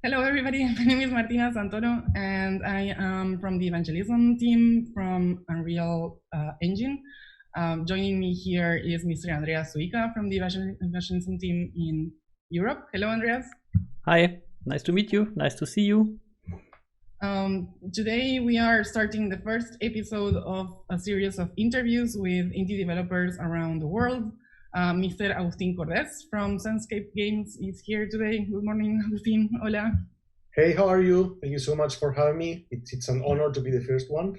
Hello, everybody. My name is Martina Santoro, and I am from the evangelism team from Unreal Engine. Joining me here is Mr. Andreas Suica from the evangelism team in Europe. Hello, Andreas. Hi, nice to meet you. Nice to see you. Today, we are starting the first episode of a series of interviews with indie developers around the world. Mr. Agustín Cordes from Senscape Games is here today. Good morning, Agustín. Hola. Hey, how are you? Thank you so much for having me. It's an honor to be the first one.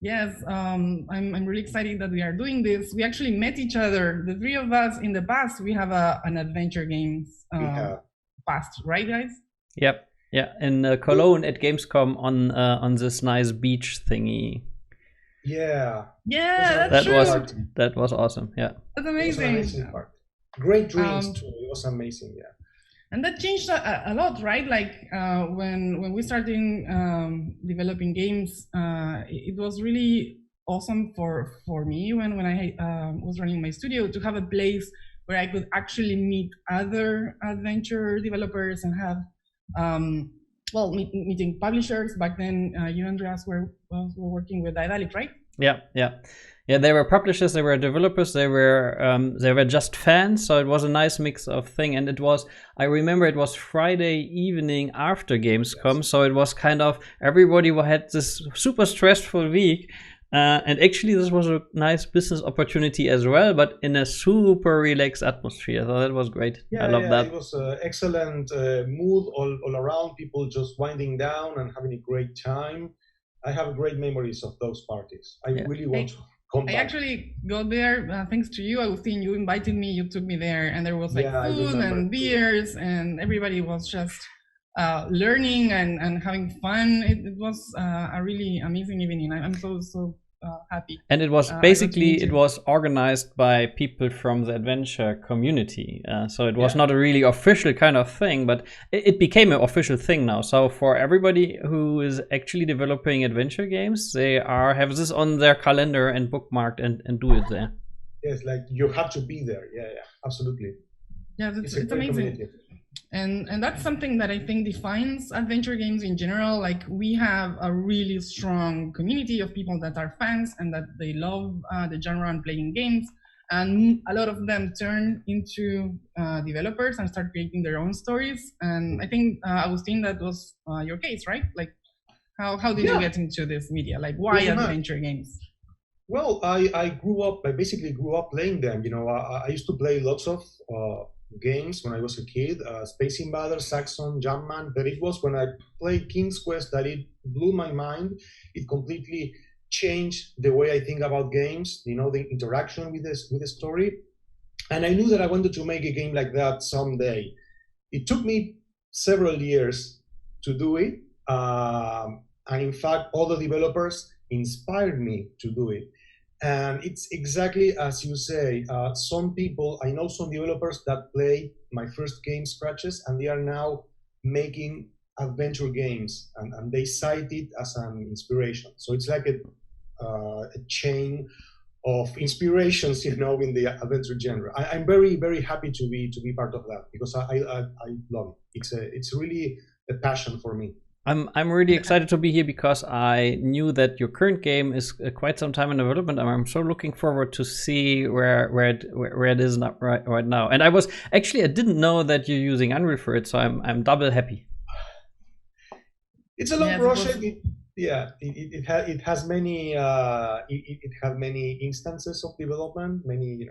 Yes, I'm really excited that we are doing this. We actually met each other, the three of us, in the past. We have an adventure games past, right, guys? Yep. Yeah, in Cologne at Gamescom on this nice beach thingy. Yeah. Yeah, that's true. That was awesome. Yeah. That's amazing. It was an amazing part. Great dreams too. It was amazing. Yeah. And that changed a lot, right? Like when we started developing games, it was really awesome for me when I was running my studio to have a place where I could actually meet other adventure developers and have meeting publishers. Back then, you, Andreas, were working with Daedalic, right? Yeah, they were publishers, they were developers, they were just fans, so it was a nice mix of thing. And I remember it was Friday evening after Gamescom, yes. So it was kind of, everybody had this super stressful week, and actually this was a nice business opportunity as well, but in a super relaxed atmosphere, so that was great. Yeah, I love that. It was an excellent mood all around, people just winding down and having a great time. I have great memories of those parties. I really want to come back. I actually got there thanks to you, Agustín. You invited me, you took me there, and there was like food and beers, and everybody was just learning and having fun. It was a really amazing evening. I'm so happy. And it was basically it was organized by people from the adventure community, so it was not a really official kind of thing, but it became an official thing now. So for everybody who is actually developing adventure games, they have this on their calendar and bookmarked and do it there. Yes, like you have to be there. Yeah, absolutely. Yeah, it's amazing. And that's something that I think defines adventure games in general. Like, we have a really strong community of people that are fans and that they love the genre and playing games. And a lot of them turn into developers and start creating their own stories. And I think, Agustín, that was your case, right? Like, how did you get into this media? Like, why adventure games? Well, I basically grew up playing them. You know, I used to play lots of games when I was a kid, Space Invaders, Saxon, Jumpman, but it was when I played King's Quest that it blew my mind. It completely changed the way I think about games, you know, the interaction with the story. And I knew that I wanted to make a game like that someday. It took me several years to do it. And in fact, all the developers inspired me to do it. And it's exactly as you say. I know some developers that play my first game Scratches, and they are now making adventure games, and they cite it as an inspiration. So it's like a chain of inspirations, you know, in the adventure genre. I'm very, very happy to be part of that, because I love it. It's really a passion for me. I'm really excited to be here because I knew that your current game is quite some time in development, and I'm so looking forward to see where it is right now. And I didn't know that you're using Unreal for it, so I'm double happy. It's a long project. It has many it had many instances of development, many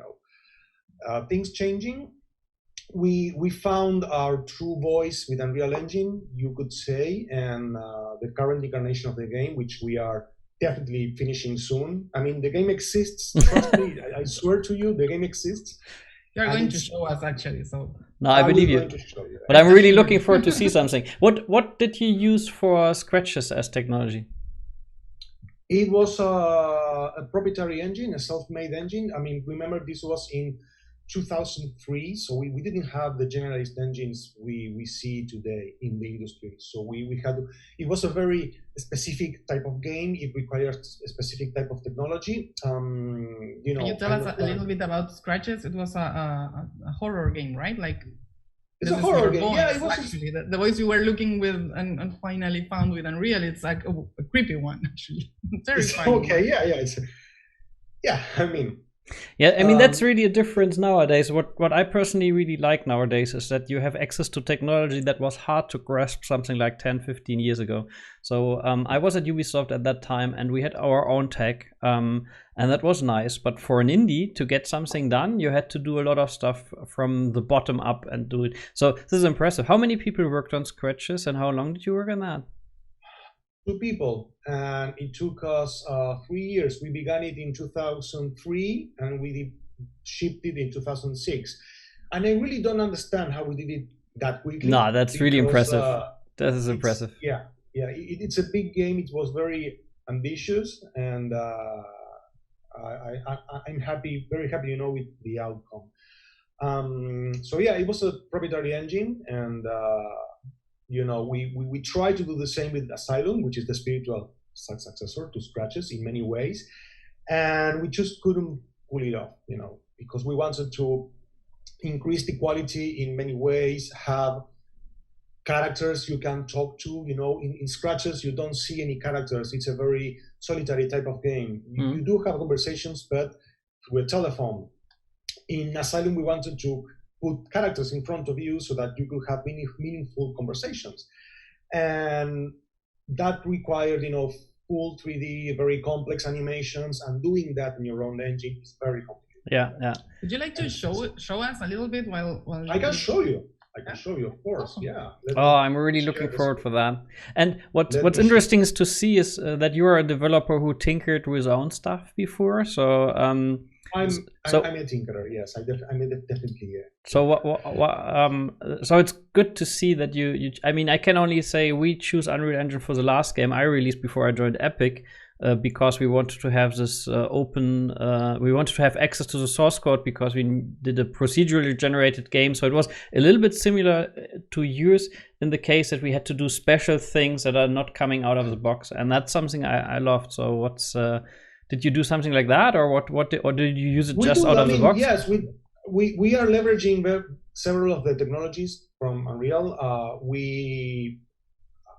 things changing. We found our true voice with Unreal Engine, you could say, and the current incarnation of the game, which we are definitely finishing soon. I mean, the game exists. Trust me, I swear to you, the game exists. You're going to show us, actually. So no, I believe you. But I'm really looking forward to see something. What did you use for Scratches as technology? It was a proprietary engine, a self-made engine. I mean, remember, this was in 2003, so we didn't have the generalist engines we see today in the industry. So we had, it was a very specific type of game. It requires a specific type of technology. You know, can you tell us a little bit about Scratches? It was a horror game, right? Like, It's a horror game. Voice, Yeah, it was actually the voice you were looking with and finally found with Unreal. It's like a creepy one, actually. Terrifying. Okay, yeah. I mean, that's really a difference nowadays. What I personally really like nowadays is that you have access to technology that was hard to grasp something like 10, 15 years ago. So I was at Ubisoft at that time, and we had our own tech, and that was nice. But for an indie to get something done, you had to do a lot of stuff from the bottom up and do it. So this is impressive. How many people worked on Scratches, and how long did you work on that? 2 people, and it took us 3 years. We began it in 2003, and we shipped it in 2006. And I really don't understand how we did it that quickly. No, that's really impressive. That is impressive. Yeah. It's a big game. It was very ambitious, and I'm happy, very happy, with the outcome. So yeah, it was a proprietary engine, and we try to do the same with Asylum, which is the spiritual successor to Scratches in many ways, and we just couldn't pull it off, because we wanted to increase the quality in many ways, have characters you can talk to. In Scratches you don't see any characters. It's a very solitary type of game. You do have conversations, but through a telephone. In Asylum we wanted to put characters in front of you so that you could have meaningful conversations, and that required full 3D, very complex animations, and doing that in your own engine is very complicated. Yeah. Would you like to show us a little bit while I can show you, of course. Awesome. Yeah. I'm really looking forward for that. And what's interesting is to see is that you are a developer who tinkered with his own stuff before. So I'm a tinkerer. Yes, I'm definitely. Yeah. So so it's good to see that you. I mean, I can only say we choose Unreal Engine for the last game I released before I joined Epic, because we wanted to have this open. We wanted to have access to the source code because we did a procedurally generated game. So it was a little bit similar to yours in the case that we had to do special things that are not coming out of the box, and that's something I loved. So did you do something like that, or or did you use it just out of the box? Yes, we are leveraging several of the technologies from Unreal.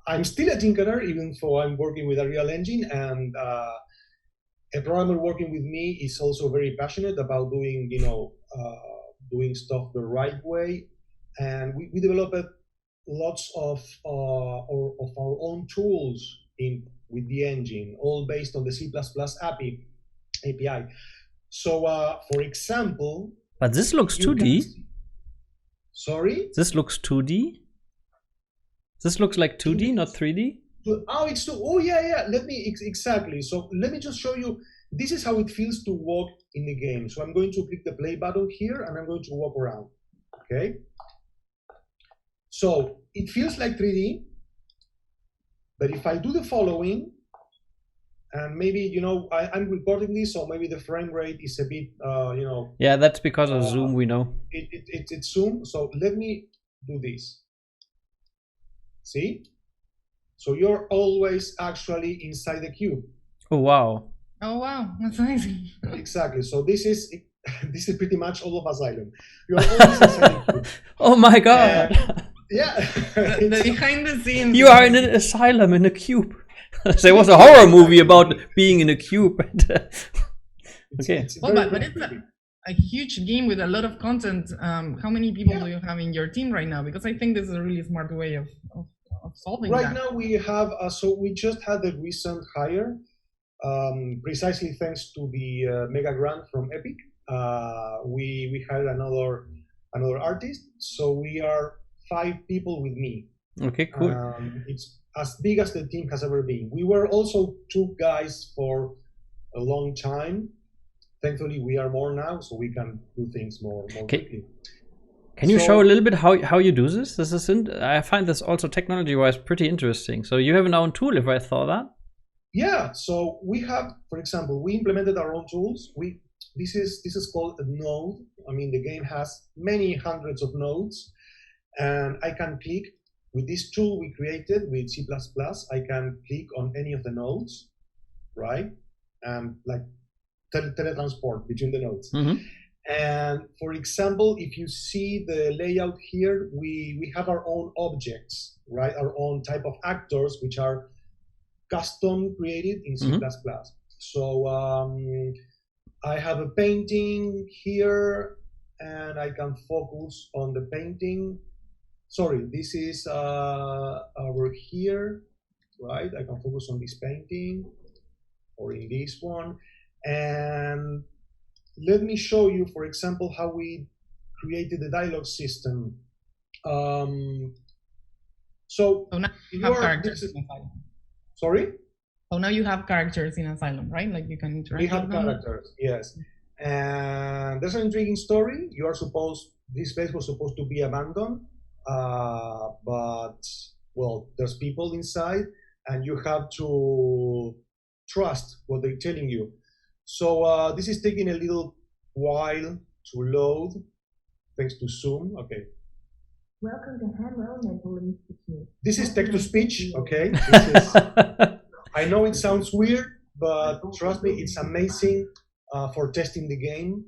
I'm still a tinkerer, even though I'm working with Unreal Engine, and a programmer working with me is also very passionate about doing doing stuff the right way, and we developed lots of our own tools with the engine, all based on the C++ API. So, for example... But this looks 2D. Sorry? This looks 2D? This looks like 2D, not 3D? Oh, it's 2... Oh, yeah. Exactly. So, let me just show you. This is how it feels to walk in the game. So, I'm going to click the play button here, and I'm going to walk around. Okay? So, it feels like 3D. But if I do the following, and maybe, I'm recording this, so maybe the frame rate is a bit, Yeah, that's because of Zoom, we know. It's Zoom, so let me do this. See? So you're always actually inside the cube. Oh, wow. Oh, wow, that's amazing. Exactly, so this is pretty much all of Asylum. You're always inside the cube. Oh my God. Yeah. the behind the scenes. You are in an asylum in a cube. There was a horror movie about being in a cube. Okay. But it's a huge game with a lot of content. How many people do you have in your team right now? Because I think this is a really smart way of solving that. Right now we have, so we just had a recent hire, precisely thanks to the mega grant from Epic. We hired another artist, so we are 5 people with me. Okay, cool. It's as big as the team has ever been. We were also 2 guys for a long time. Thankfully, we are more now, so we can do things more quickly. Can you show a little bit how you do this? I find this also technology-wise pretty interesting. So you have an own tool, if I thought that. Yeah. So we have, for example, we implemented our own tools. This is called a node. I mean, the game has many hundreds of nodes. And I can click with this tool we created with C++. I can click on any of the nodes, right? And like teletransport between the nodes. Mm-hmm. And for example, if you see the layout here, we have our own objects, right? Our own type of actors, which are custom created in C++. So I have a painting here, and I can focus on the painting. Sorry, this is over here, right? I can focus on this painting or in this one. And let me show you, for example, how we created the dialogue system. So now you have characters in Asylum. Sorry? So now you have characters in Asylum, right? Like you can interact with them. We have characters, yes. And there's an intriguing story. This place was supposed to be abandoned, but, well, there's people inside, and you have to trust what they're telling you. So this is taking a little while to load, thanks to Zoom. Okay. Welcome to Hanwell Mental Institute. This is text-to-speech, okay? This is, I know it sounds weird, but trust me, it's amazing for testing the game.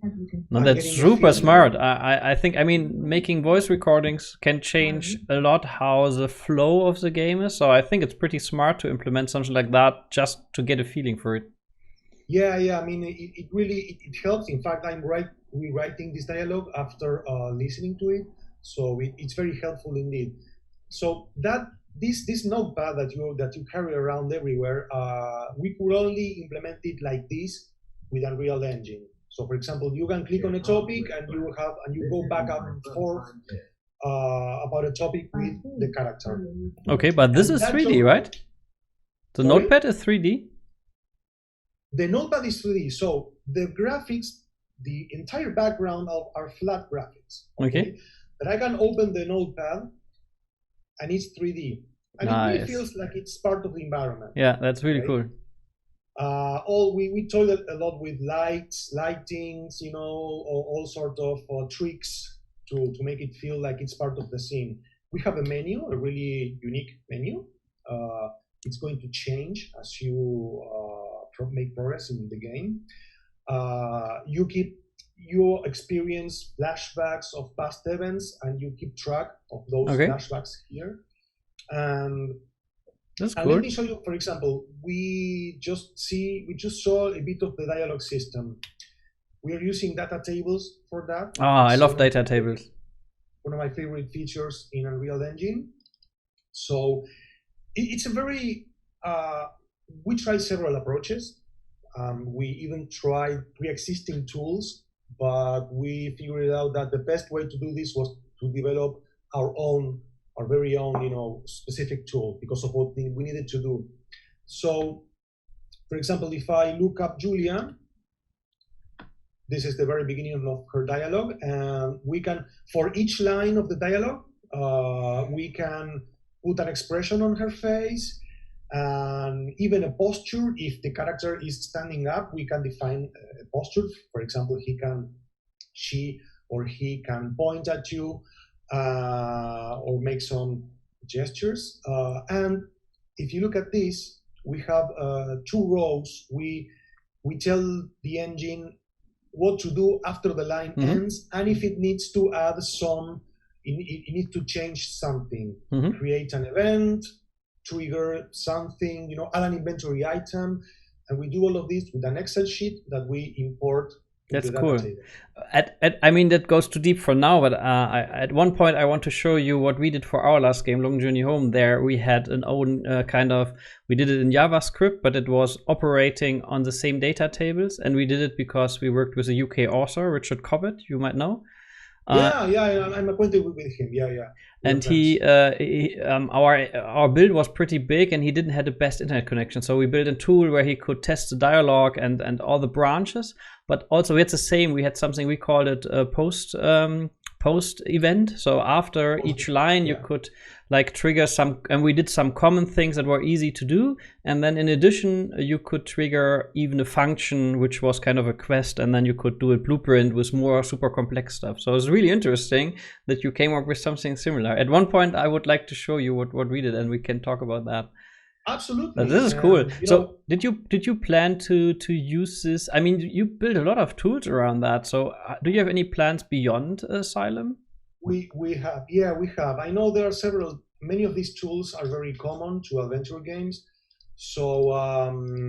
No, that's super smart. I think, I mean, making voice recordings can change a lot how the flow of the game is. So I think it's pretty smart to implement something like that just to get a feeling for it. Yeah. I mean, it really helps. In fact, I'm rewriting this dialogue after listening to it, so it's very helpful indeed. So that this notepad that you carry around everywhere, we could only implement it like this with Unreal Engine. So, for example, you can click on a topic and you go back and forth about a topic with the character. Okay, but this is 3D, right? The notepad is 3D. The notepad is 3D, so the graphics, the entire background are flat graphics. Okay. But I can open the notepad and it's 3D. And it really feels like it's part of the environment. Yeah, that's really cool. We toyed a lot with lightings, you know, all sorts of tricks to make it feel like it's part of the scene. We have a menu, a really unique menu. It's going to change as you make progress in the game. You experience flashbacks of past events, and you keep track of those flashbacks here. And that's cool. Let me show you, for example, we just saw a bit of the dialogue system. We are using data tables for that. I love data tables. One of my favorite features in Unreal Engine. So it's a very, we tried several approaches. We even tried pre-existing tools, but we figured out that the best way to do this was to develop our very own, you know, specific tool because of what we needed to do. So, for example, if I look up Julia, this is the very beginning of her dialogue, and we can, for each line of the dialogue, we can put an expression on her face, and even a posture. If the character is standing up, we can define a posture. For example, she or he can point at you or make some gestures. And if you look at this, we have 2 rows. We tell the engine what to do after the line ends, and if it needs to add it needs to change something, create an event, trigger something, you know, add an inventory item, and we do all of this with an Excel sheet that we import. That's cool. I mean, that goes too deep for now, but at one point I want to show you what we did for our last game, Long Journey Home. There we had an own we did it in JavaScript, but it was operating on the same data tables, and we did it because we worked with a UK author, Richard Cobbett, you might know. I'm acquainted with him. Yeah. And our build was pretty big, and he didn't have the best internet connection. So we built a tool where he could test the dialogue and all the branches. But also we had the same. We had something we called it a post event. So after each line, you could like trigger some, and we did some common things that were easy to do. And then in addition, you could trigger even a function, which was kind of a quest, and then you could do a blueprint with more super complex stuff. So it's really interesting that you came up with something similar. At one point, I would like to show you what we did, and we can talk about that. Absolutely. This is cool. So did you plan to use this? I mean, you build a lot of tools around that. So do you have any plans beyond Asylum? We have, yeah, we have. I know there are many of these tools are very common to adventure games. So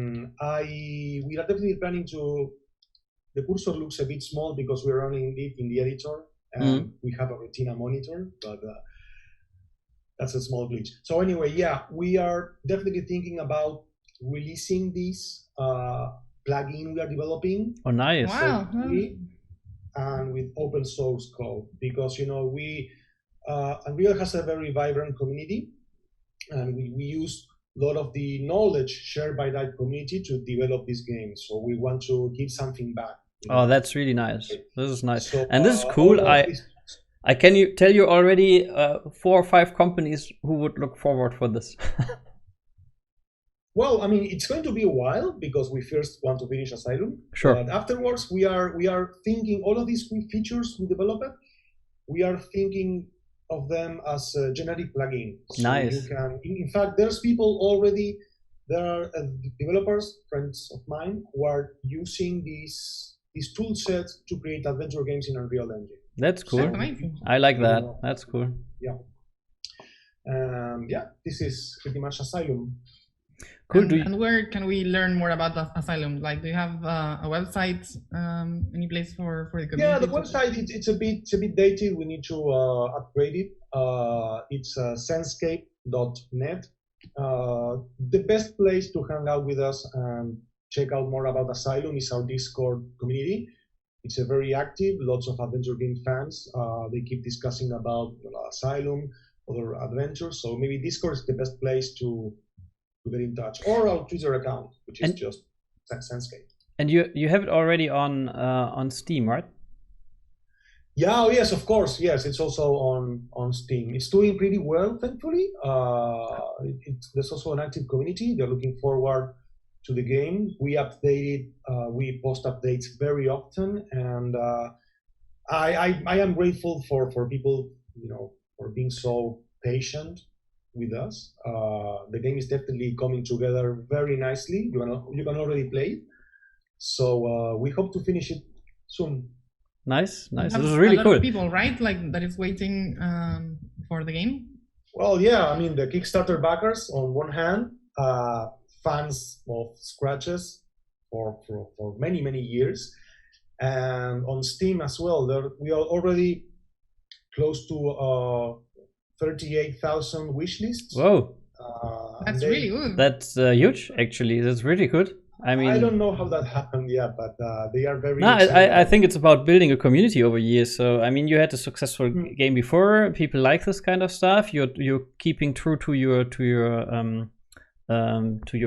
we are definitely planning to. The cursor looks a bit small because we're running it in the editor, and we have a Retina monitor, but that's a small glitch. So anyway, yeah, we are definitely thinking about releasing this plugin we are developing. Oh, nice! Wow. And with open source code, because Unreal has a very vibrant community, and we use a lot of the knowledge shared by that community to develop this game. So we want to give something back. Oh, that's really nice. This is nice, so, and this is cool. I can tell you already 4 or 5 companies who would look forward for this. Well, I mean, it's going to be a while because we first want to finish Asylum. Sure. But afterwards, we are thinking all of these features we developed. We are thinking of them as a generic plugin. So nice. You can, in fact, there's people already. There are developers, friends of mine, who are using these tool sets to create adventure games in Unreal Engine. That's cool. I like that. That's cool. Yeah. Yeah, this is pretty much Asylum. Cool. And where can we learn more about the Asylum? Like, do you have a website? Any place for the community? Yeah, the website it's a bit dated. We need to upgrade it. It's Senscape.net. The best place to hang out with us and check out more about Asylum is our Discord community. It's a very active, lots of adventure game fans. They keep discussing about Asylum, other adventures. So maybe Discord is the best place to get in touch, or our Twitter account, which is just Senscape. And you have it already on Steam, right? Yeah, yes, of course. Yes, it's also on Steam. It's doing pretty well, thankfully. There's also an active community. They're looking forward to the game. We update it. We post updates very often, and I am grateful for people, for being so patient with us. The game is definitely coming together very nicely. You can already play it. So we hope to finish it soon. Nice. This is really cool. A lot of people, right? Like that is waiting for the game. Well, yeah. I mean, the Kickstarter backers on one hand, fans of Scratches for many years, and on Steam as well. We are already close to 38,000 wish lists. Whoa, that's really good. That's huge, actually. That's really good. I mean, I don't know how that happened yet, but they are very. No, I think it's about building a community over years. So I mean, you had a successful game before. People like this kind of stuff. You're keeping true to your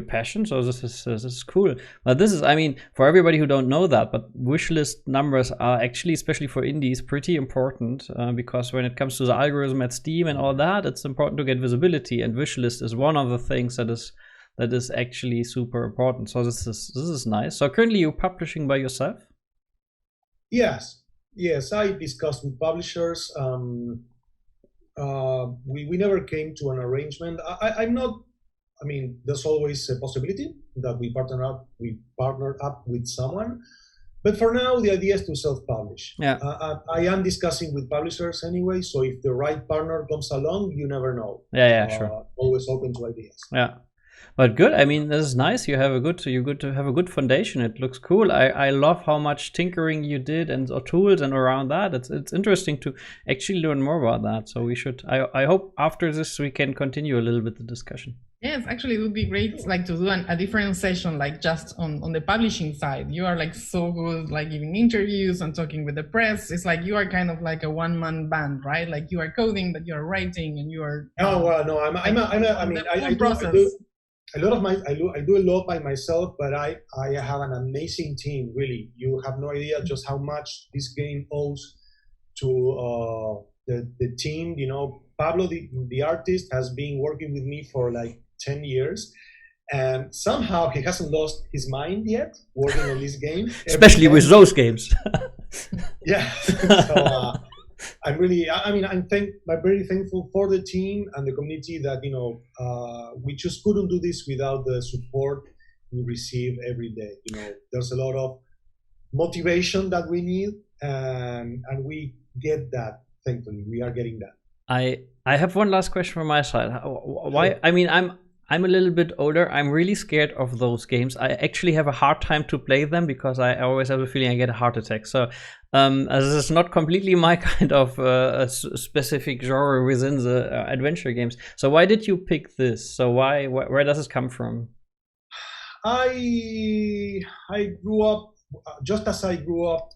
passion. So this is cool. But this is, I mean, for everybody who don't know that, but wishlist numbers are actually, especially for indies, pretty important because when it comes to the algorithm at Steam and all that, it's important to get visibility, and wishlist is one of the things that is actually super important. So this is nice. So currently you're publishing by yourself? Yes. I discussed with publishers. We never came to an arrangement. I'm not. I mean, there's always a possibility that we partner up with someone, but for now the idea is to self-publish. Yeah. I am discussing with publishers anyway, so if the right partner comes along, you never know. Yeah, sure. Always open to ideas. Yeah. But good. I mean, this is nice. You have a good foundation. It looks cool. I love how much tinkering you did and tools and around that. It's interesting to actually learn more about that. So we should. I hope after this we can continue a little bit the discussion. Yes, actually, it would be great, like to do a different session, like just on the publishing side. You are like so good, like giving interviews and talking with the press. It's like you are kind of like a one-man band, right? Like you are coding, but you are writing, and you are. Oh well, no, I do a lot by myself, but I have an amazing team. Really, you have no idea just how much this game owes to the team. You know, Pablo, the artist, has been working with me for like 10 years, and somehow he hasn't lost his mind yet working on this game. Especially with those games. Yeah. So, I'm really, I'm very thankful for the team and the community that, we just couldn't do this without the support we receive every day. There's a lot of motivation that we need, and we get that. Thankfully, we are getting that. I have one last question from my side. Why? Sure. I mean, I'm a little bit older. I'm really scared of those games. I actually have a hard time to play them because I always have a feeling I get a heart attack. So this is not completely my kind of specific genre within the adventure games. So why did you pick this? So where does this come from? I grew up, just as I grew up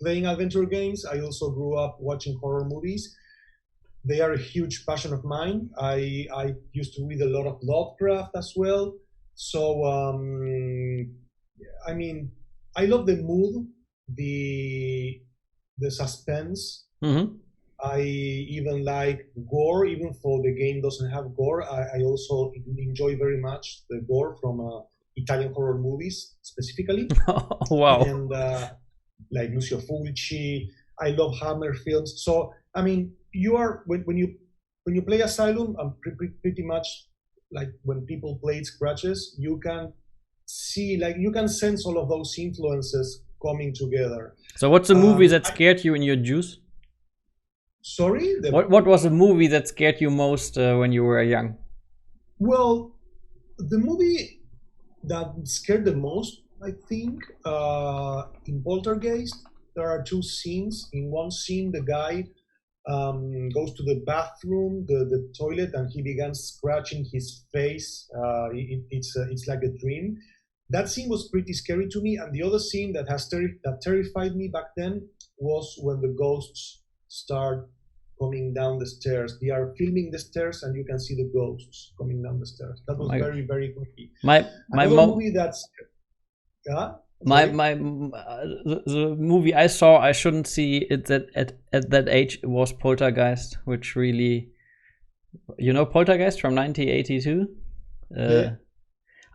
playing adventure games, I also grew up watching horror movies. They are a huge passion of mine. I used to read a lot of Lovecraft as well. So, I love the mood, the suspense. Mm-hmm. I even like gore, even though the game doesn't have gore. I also enjoy very much the gore from Italian horror movies, specifically. Oh, wow. And like Lucio Fulci. I love Hammer films. So, you are when you play Asylum, pretty much like when people play Scratches, you can see, like, you can sense all of those influences coming together. So what's the movie that scared you in your juice? Sorry? What was the movie that scared you most when you were young? Well, the movie that scared the most, I think, in Poltergeist, there are two scenes. In one scene, the guy goes to the bathroom, the toilet, and he begins scratching his face. It's like a dream. That scene was pretty scary to me. And the other scene that terrified me back then was when the ghosts start coming down the stairs. They are filming the stairs, and you can see the ghosts coming down the stairs. That was very, very creepy. Another movie that's the movie I saw, I shouldn't see it at that age, was Poltergeist, which really, Poltergeist from 1982.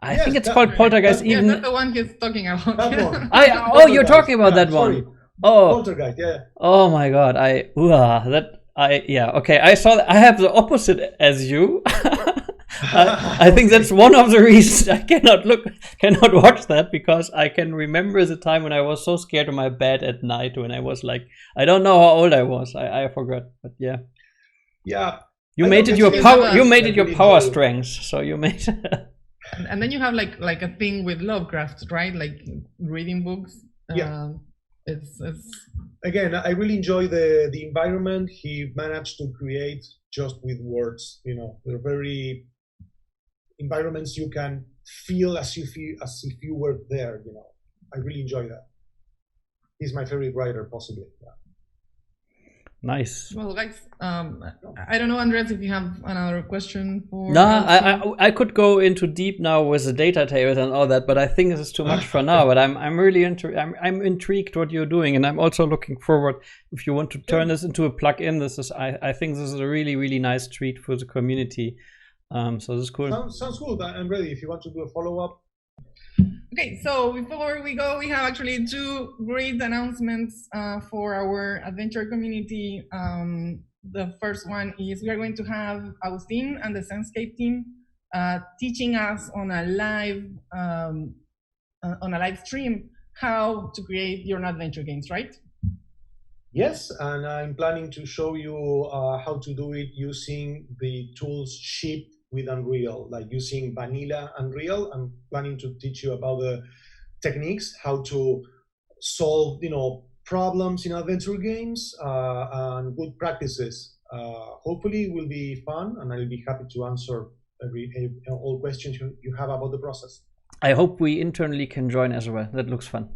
I think it's called Poltergeist. Yeah, that's the one he's talking about. That one. You're talking about that one. Sorry. Oh, Poltergeist, yeah. Oh my God! Okay. I saw that. I have the opposite as you. I think that's one of the reasons I cannot watch that, because I can remember the time when I was so scared of my bed at night, when I was like, I don't know how old I was. I forgot, but yeah. Yeah. You made it your power. You made it your power strength. So you made. And then you have like a thing with Lovecraft, right? Like reading books. Yeah. It's Again, I really enjoy the environment he managed to create just with words. They're very environments you can feel as if you were there. I really enjoy that. He's my favorite writer, possibly. Yeah. Nice. Well, guys, I don't know, Andres, if you have another question for. No, I could go into deep now with the data tables and all that, but I think this is too much for now. But I'm really I'm intrigued what you're doing, and I'm also looking forward, if you want to turn this into a plug-in. I think this is a really, really nice treat for the community. So this is cool. Sounds good. I'm ready if you want to do a follow-up. Okay, so before we go, we have actually two great announcements for our adventure community. The first one is we are going to have Agustín and the Senscape team teaching us on a live stream how to create your adventure games, right? Yes, and I'm planning to show you how to do it using the tools shipped with Unreal, like using vanilla Unreal. I'm planning to teach you about the techniques, how to solve, problems in adventure games, and good practices. Hopefully, it will be fun, and I'll be happy to answer all questions you have about the process. I hope we internally can join as well. That looks fun.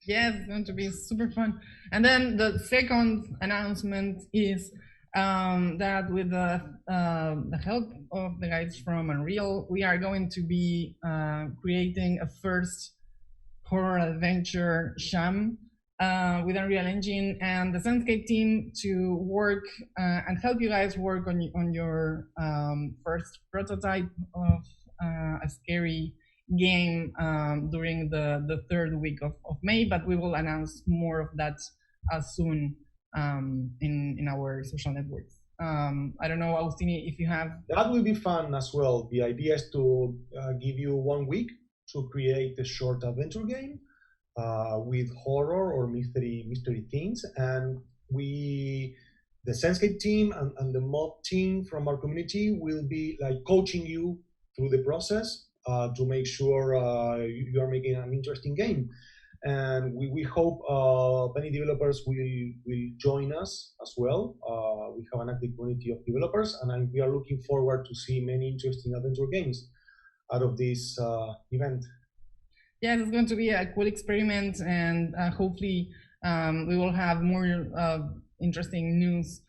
Yes, it's going to be super fun. And then the second announcement is that with the help of the guys from Unreal, we are going to be creating a first horror adventure sham with Unreal Engine and the Senscape team to work and help you guys work on your first prototype of a scary game during the third week of May, but we will announce more of that soon. in our social networks. I don't know, Agustín, if you have. That will be fun as well. The idea is to give you 1 week to create a short adventure game with horror or mystery things, and the Senscape team and the mod team from our community will be like coaching you through the process to make sure you are making an interesting game. And we hope many developers will join us as well. We have an active community of developers, and we are looking forward to see many interesting adventure games out of this event. Yeah, it's going to be a cool experiment, and hopefully we will have more interesting news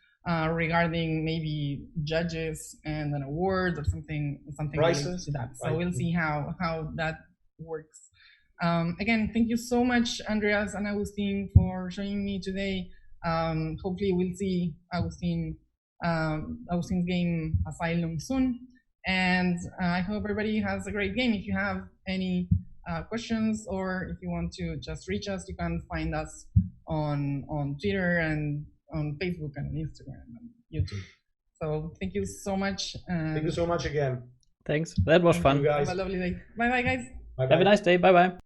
regarding maybe judges and an award or something related to that. So we'll see how that works. Again, thank you so much, Andreas and Agustín, for joining me today. Hopefully we'll see Agustín's game Asylum soon. And I hope everybody has a great game. If you have any questions, or if you want to just reach us, you can find us on Twitter and on Facebook and Instagram and YouTube. So thank you so much. Thank you so much again. Thanks. That was fun. You guys. Have a lovely day. Bye bye, guys. Bye-bye. Have a nice day. Bye bye.